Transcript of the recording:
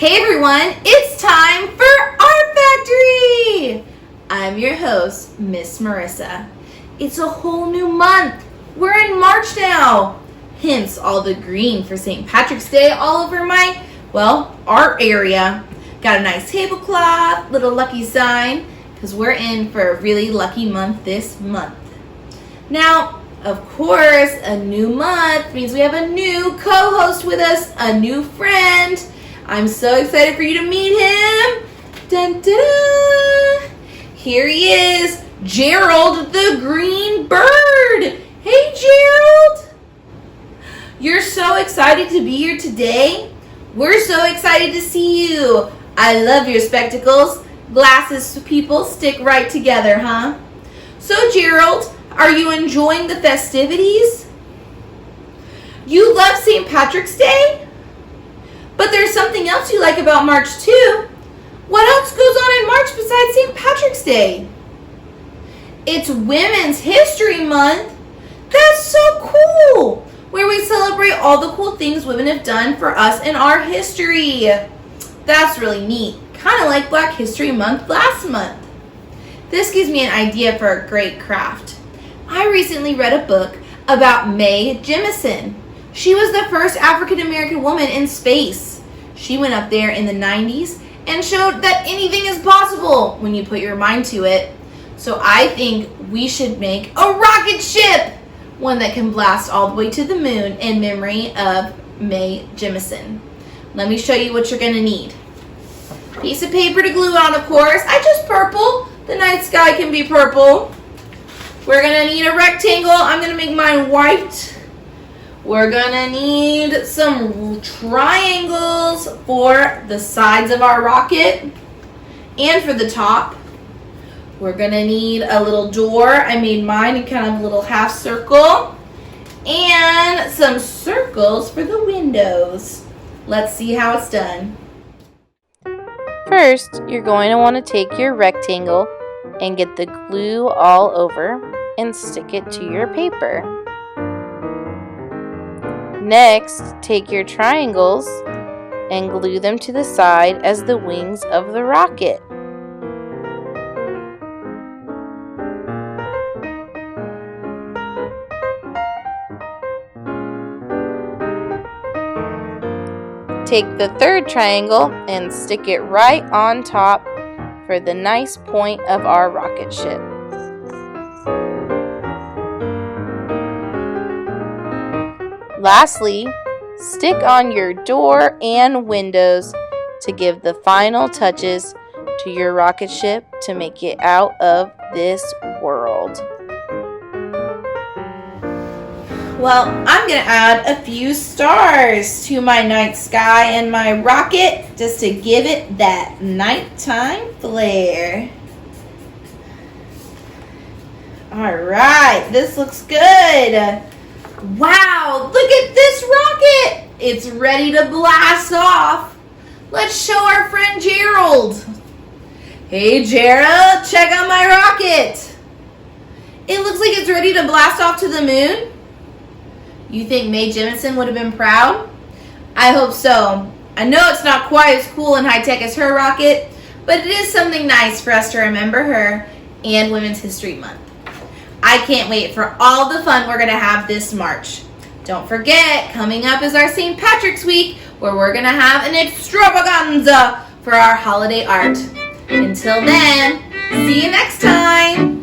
Hey everyone, it's time for Art Factory! I'm your host, Miss Marissa. It's a whole new month. We're in March now. Hence all the green for St. Patrick's Day all over my, art area. Got a nice tablecloth, little lucky sign, because we're in for a really lucky month this month. Now, of course, a new month means we have a new co-host with us, a new friend. I'm so excited for you to meet him. Dun, dun, dun. Here he is, Gerald the Green Bird. Hey, Gerald. You're so excited to be here today. We're so excited to see you. I love your spectacles. Glasses people stick right together, huh? So, Gerald, are you enjoying the festivities? You love St. Patrick's Day? But there's something else you like about March too. What else goes on in March besides St. Patrick's Day? It's Women's History Month. That's so cool! Where we celebrate all the cool things women have done for us in our history. That's really neat. Kind of like Black History Month last month. This gives me an idea for a great craft. I recently read a book about Mae Jemison. She was the first African American woman in space. She went up there in the 90s and showed that anything is possible when you put your mind to it. So I think we should make a rocket ship, one that can blast all the way to the moon in memory of Mae Jemison. Let me show you what you're going to need. Piece of paper to glue on, of course. I chose purple. The night sky can be purple. We're going to need a rectangle. I'm going to make mine white. We're going to need some triangles for the sides of our rocket and for the top. We're going to need a little door. I made mine in kind of a little half circle. And some circles for the windows. Let's see how it's done. First, you're going to want to take your rectangle and get the glue all over and stick it to your paper. Next, take your triangles and glue them to the side as the wings of the rocket. Take the third triangle and stick it right on top for the nice point of our rocket ship. Lastly, stick on your door and windows to give the final touches to your rocket ship to make it out of this world. Well, I'm going to add a few stars to my night sky and my rocket just to give it that nighttime flair. All right, this looks good. Wow, look at this rocket. It's ready to blast off. Let's show our friend Gerald. Hey, Gerald, check out my rocket. It looks like it's ready to blast off to the moon. You think Mae Jemison would have been proud? I hope so. I know it's not quite as cool and high-tech as her rocket, but it is something nice for us to remember her and Women's History Month. I can't wait for all the fun we're going to have this March. Don't forget, coming up is our St. Patrick's Week, where we're going to have an extravaganza for our holiday art. Until then, see you next time.